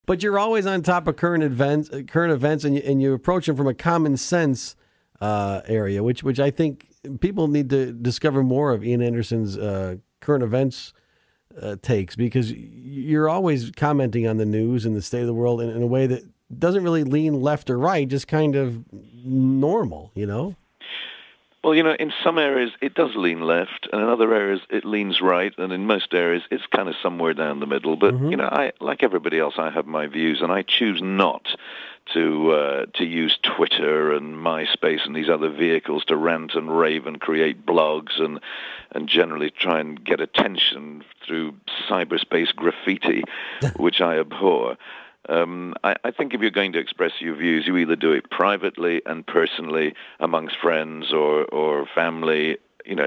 But you're always on top of current events, and you approach them from a common sense area, which I think people need to discover more of Ian Anderson's current events takes, because you're always commenting on the news and the state of the world in a way that doesn't really lean left or right, just kind of normal, you know? Well, in some areas it does lean left, and in other areas it leans right, and in most areas it's kind of somewhere down the middle. But, I, like everybody else, I have my views, and I choose not to use Twitter and MySpace and these other vehicles to rant and rave and create blogs and generally try and get attention through cyberspace graffiti, which I abhor. I think if you're going to express your views, you either do it privately and personally amongst friends or family,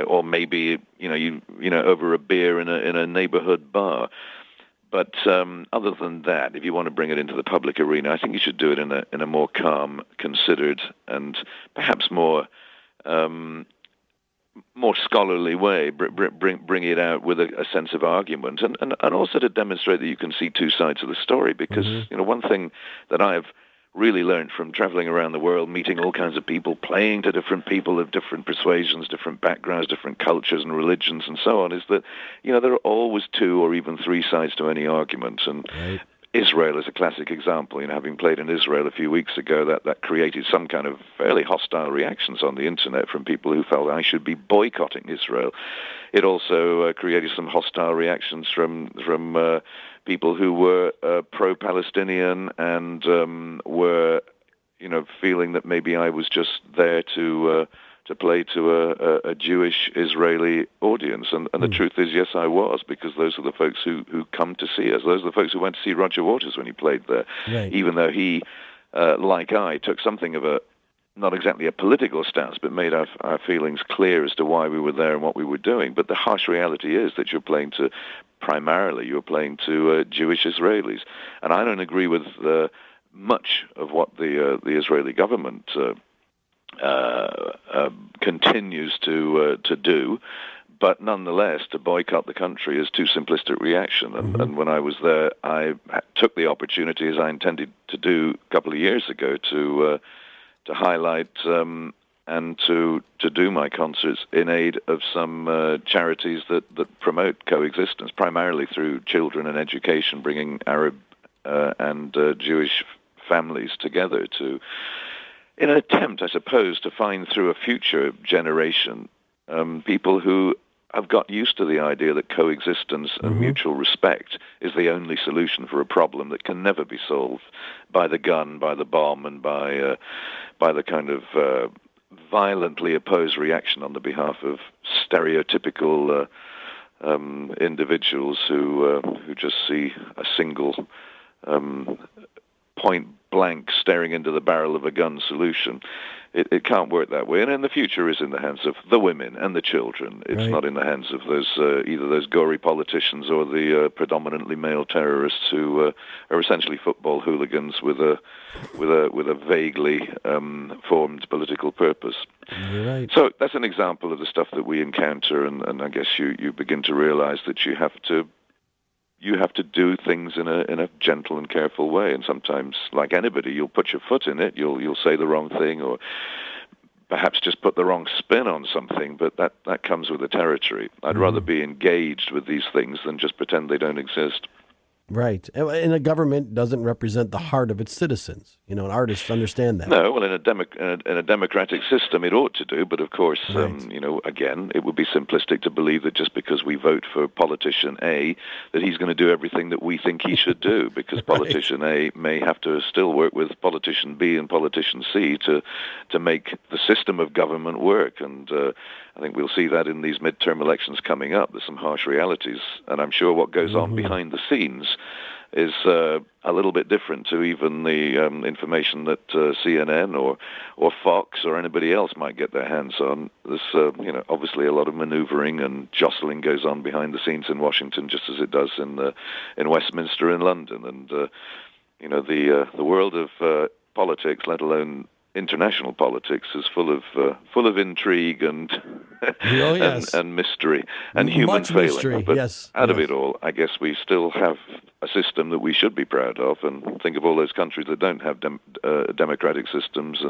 or maybe over a beer in a neighborhood bar. But other than that, if you want to bring it into the public arena, I think you should do it in a more calm, considered, and perhaps more scholarly way. Bring it out with a sense of argument, and also to demonstrate that you can see two sides of the story. Because one thing that I've really learned from traveling around the world, meeting all kinds of people, playing to different people of different persuasions, different backgrounds, different cultures and religions, and so on, is that there are always two or even three sides to any argument. And right. Israel is a classic example. Having played in Israel a few weeks ago, that created some kind of fairly hostile reactions on the internet from people who felt I should be boycotting Israel. It also created some hostile reactions from people who were pro-Palestinian and were, feeling that maybe I was just there to play to a Jewish Israeli audience. And the truth is, yes, I was, because those are the folks who come to see us. Those are the folks who went to see Roger Waters when he played there, right. Even though he, like I, took something of not exactly a political stance, but made our feelings clear as to why we were there and what we were doing. But the harsh reality is that you're playing to Jewish Israelis. And I don't agree with much of what the Israeli government continues to do, but nonetheless, to boycott the country is too simplistic reaction. And when I was there, I took the opportunity, as I intended to do a couple of years ago, to highlight and to do my concerts in aid of some charities that promote coexistence, primarily through children and education, bringing Arab and Jewish families together in an attempt, I suppose, to find through a future generation people who have got used to the idea that coexistence and mutual respect is the only solution for a problem that can never be solved by the gun, by the bomb, and by the kind of violently opposed reaction on the behalf of stereotypical individuals who just see a single point blank staring into the barrel of a gun solution. It can't work that way. And the future is in the hands of the women and the children. It's right. Not in the hands of those either those gory politicians or the predominantly male terrorists who are essentially football hooligans with a vaguely formed political purpose. You're right. So that's an example of the stuff that we encounter, and I guess you begin to realize that you have to do things in a gentle and careful way, and sometimes, like anybody, you'll put your foot in it. You'll say the wrong thing, or perhaps just put the wrong spin on something. But that comes with the territory. I'd rather be engaged with these things than just pretend they don't exist. Right. And a government doesn't represent the heart of its citizens. And artists understand that. No, well, in a democratic system, it ought to do. But of course, right. Again, it would be simplistic to believe that just because we vote for politician A, that he's going to do everything that we think he should do. Because right. Politician A may have to still work with politician B and politician C to make the system of government work. And I think we'll see that in these midterm elections coming up. There's some harsh realities, and I'm sure what goes on behind the scenes is a little bit different to even the information that CNN or Fox or anybody else might get their hands on. There's obviously a lot of maneuvering and jostling goes on behind the scenes in Washington, just as it does in Westminster in London. And the world of politics, let alone international politics is full of intrigue and and mystery and human Much failing. mystery, But yes. out of it all, I guess we still have a system that we should be proud of. And think of all those countries that don't have democratic systems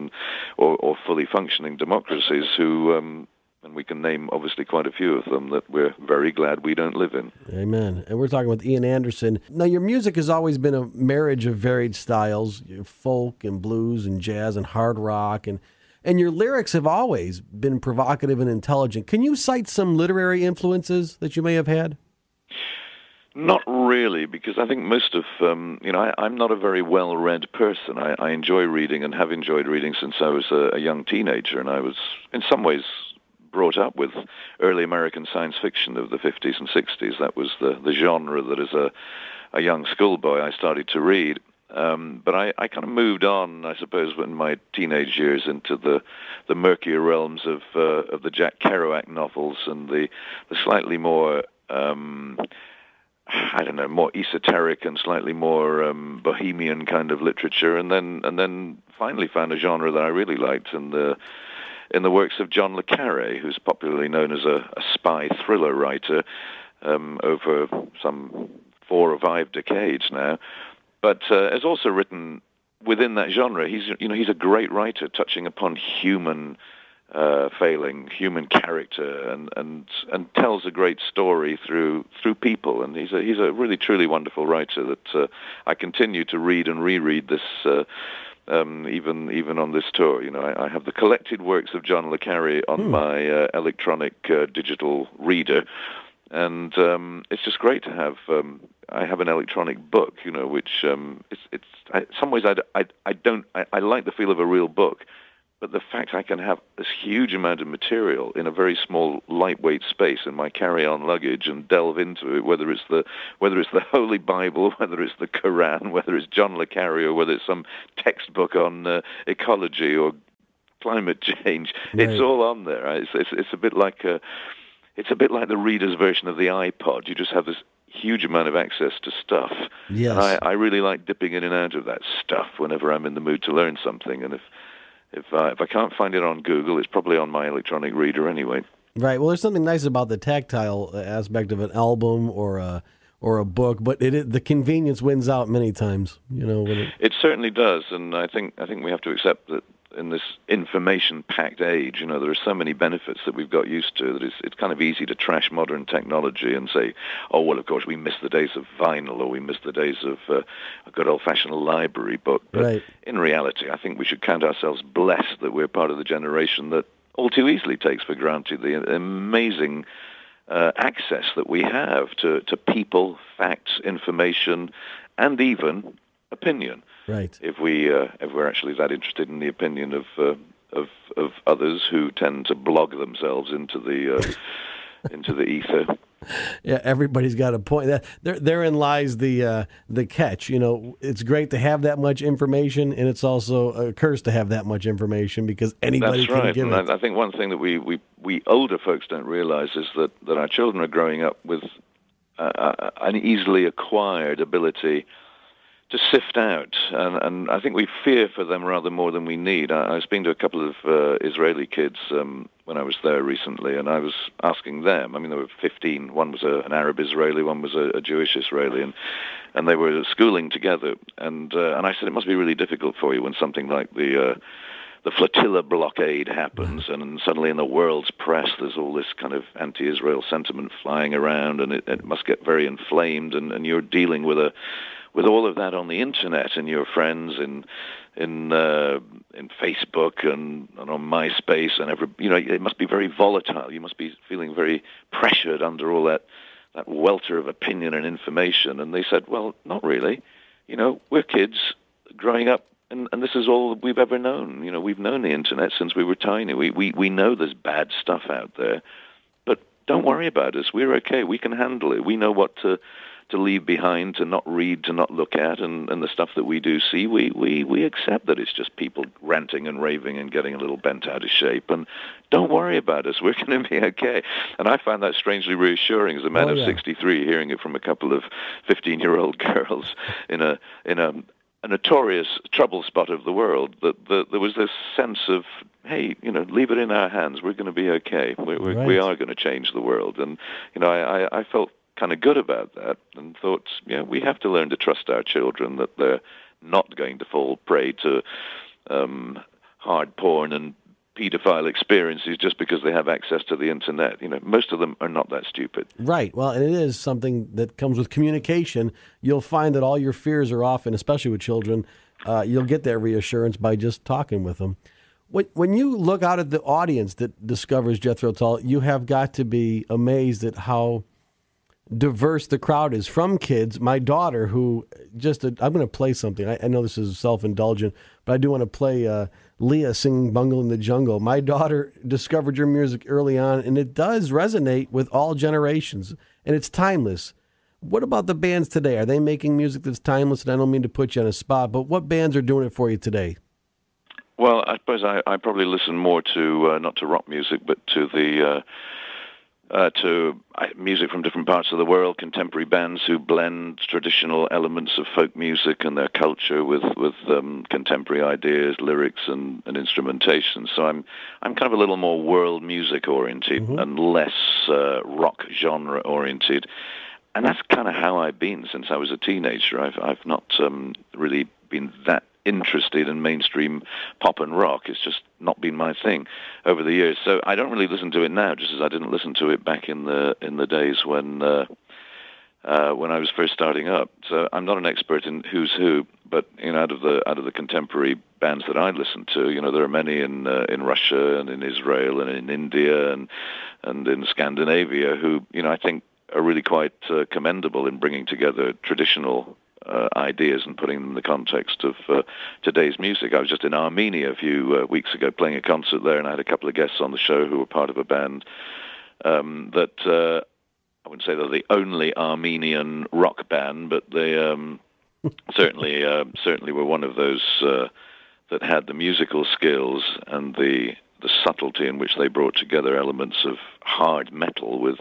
or fully functioning democracies who. And we can name, obviously, quite a few of them that we're very glad we don't live in. Amen. And we're talking with Ian Anderson. Now, your music has always been a marriage of varied styles, folk and blues and jazz and hard rock. And your lyrics have always been provocative and intelligent. Can you cite some literary influences that you may have had? Not really, because I think most of, I'm not a very well-read person. I enjoy reading and have enjoyed reading since I was a young teenager, and I was, in some ways, brought up with early American science fiction of the 50s and 60s. That was the genre that as a young schoolboy I started to read. But I kind of moved on, I suppose, in my teenage years into the murkier realms of the Jack Kerouac novels and the slightly more, more esoteric and slightly more bohemian kind of literature, and then finally found a genre that I really liked in the works of John le Carré, who's popularly known as a spy thriller writer over some 4 or 5 decades now, but has also written within that genre. He's a great writer, touching upon human failing, human character, and tells a great story through people. And he's a really truly wonderful writer that I continue to read and reread this. Even on this tour, I have the collected works of John le Carré on my electronic digital reader, and it's just great to have. I have an electronic book, which in some ways I like the feel of a real book, but the fact I can have this huge amount of material in a very small, lightweight space in my carry-on luggage and delve into it, whether it's the Holy Bible, whether it's the Quran, whether it's John le Carré, or whether it's some textbook on ecology or climate change, right. It's all on there. Right? It's a bit like the reader's version of the iPod. You just have this huge amount of access to stuff. Yes. And I really like dipping in and out of that stuff whenever I'm in the mood to learn something. And if I can't find it on Google, it's probably on my electronic reader anyway. Right. Well, there's something nice about the tactile aspect of an album or a book, but the convenience wins out many times. It certainly does, and I think we have to accept that in this information-packed age, there are so many benefits that we've got used to that it's kind of easy to trash modern technology and say, oh, well, of course, we miss the days of vinyl or we miss the days of a good old-fashioned library book. But right. In reality, I think we should count ourselves blessed that we're part of the generation that all too easily takes for granted the amazing access that we have to people, facts, information, and even opinion. Right. If we're actually that interested in the opinion of others who tend to blog themselves into the ether. Yeah, everybody's got a point. Therein lies the catch. It's great to have that much information, and it's also a curse to have that much information because anybody can give it. And I think one thing that we older folks don't realize is that our children are growing up with an easily acquired ability to sift out, and I think we fear for them rather more than we need. I was speaking to a couple of Israeli kids when I was there recently, and I was asking them. I mean, there were 15. One was an Arab Israeli, one was a Jewish Israeli, and they were schooling together. And I said, it must be really difficult for you when something like the flotilla blockade happens, and suddenly in the world's press there's all this kind of anti-Israel sentiment flying around, and it must get very inflamed, and you're dealing with all of that on the internet and your friends in Facebook and on MySpace and it must be very volatile. You must be feeling very pressured under all that welter of opinion and information. And they said, well, not really. We're kids growing up, and this is all we've ever known. We've known the internet since we were tiny. We know there's bad stuff out there, but don't worry about us. We're okay. We can handle it. We know what to leave behind, to not read, to not look at, and the stuff that we do see, we accept that it's just people ranting and raving and getting a little bent out of shape, and don't worry about us, we're going to be okay. And I find that strangely reassuring as a man of 63, hearing it from a couple of 15-year-old girls in a a notorious trouble spot of the world, that there was this sense of, hey, leave it in our hands. We're going to be okay. We are going to change the world. And, I felt kind of good about that and thought, we have to learn to trust our children, that they're not going to fall prey to hard porn and pedophile experiences just because they have access to the internet. Most of them are not that stupid. Right. Well, and it is something that comes with communication. You'll find that all your fears are off, and especially with children, you'll get that reassurance by just talking with them. When you look out at the audience that discovers Jethro Tull, you have got to be amazed at how diverse the crowd is, from kids. My daughter, who I'm going to play something. I know this is self-indulgent, but I do want to play Leah singing Bungle in the Jungle. My daughter discovered your music early on, and it does resonate with all generations, and it's timeless. What about the bands today? Are they making music that's timeless? And I don't mean to put you on a spot, but what bands are doing it for you today? Well, I suppose I probably listen more to, not to rock music, but to music from different parts of the world, contemporary bands who blend traditional elements of folk music and their culture with contemporary ideas, lyrics, and instrumentation. So I'm kind of a little more world music oriented and less rock genre oriented, and that's kind of how I've been since I was a teenager. I've not really been that interested in mainstream pop and rock. It's just not been my thing over the years. So I don't really listen to it now, just as I didn't listen to it back in the days when I was first starting up. So I'm not an expert in who's who, but out of the contemporary bands that I listen to, there are many in Russia and in Israel and in India and in Scandinavia who I think are really quite commendable in bringing together traditional ideas and putting them in the context of today's music. I was just in Armenia a few weeks ago playing a concert there, and I had a couple of guests on the show who were part of a band that I wouldn't say they're the only Armenian rock band, but they certainly were one of those that had the musical skills and the subtlety in which they brought together elements of hard metal with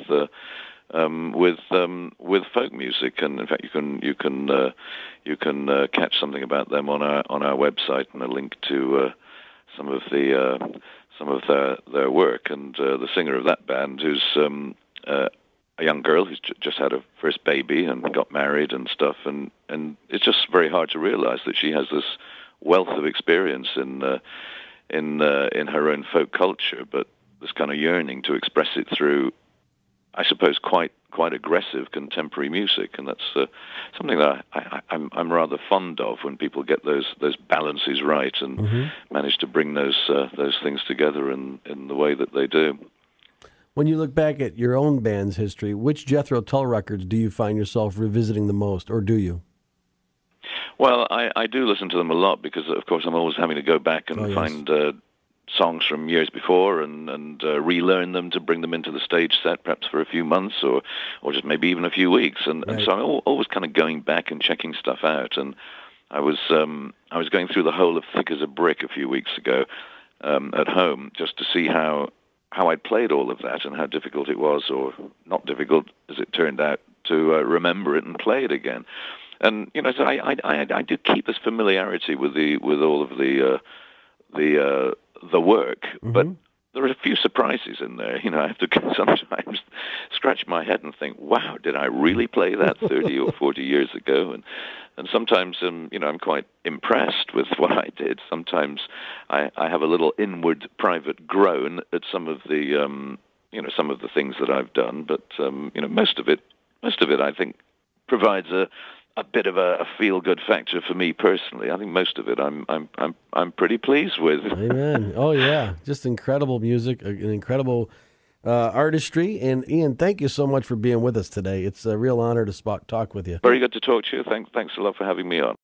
folk music. And in fact, you can catch something about them on our website, and a link to some of their work. And the singer of that band, who's a young girl who's just had her first baby and got married and stuff, and it's just very hard to realize that she has this wealth of experience in her own folk culture, but this kind of yearning to express it through, I suppose, quite aggressive contemporary music, and that's something that I'm rather fond of, when people get those balances right and manage to bring those things together in the way that they do. When you look back at your own band's history, which Jethro Tull records do you find yourself revisiting the most, or do you? Well, I do listen to them a lot because, of course, I'm always having to go back and find songs from years before and relearn them to bring them into the stage set, perhaps for a few months or just maybe even a few weeks. And so I'm always kind of going back and checking stuff out. And I was going through the whole of Thick as a Brick a few weeks ago at home, just to see how I'd played all of that and how difficult it was, or not difficult as it turned out, to remember it and play it again. And so I do keep this familiarity with all of the work, but there are a few surprises in there. I have to sometimes scratch my head and think, wow, did I really play that 30 or 40 years ago? And sometimes, I'm quite impressed with what I did. Sometimes I have a little inward private groan at some of the things that I've done. But, most of it, I think, provides a bit of a feel-good factor for me personally. I think most of it I'm pretty pleased with. Amen. Oh yeah, just incredible music, an incredible artistry. And Ian, thank you so much for being with us today. It's a real honor to talk with you. Very good to talk to you. Thanks a lot for having me on.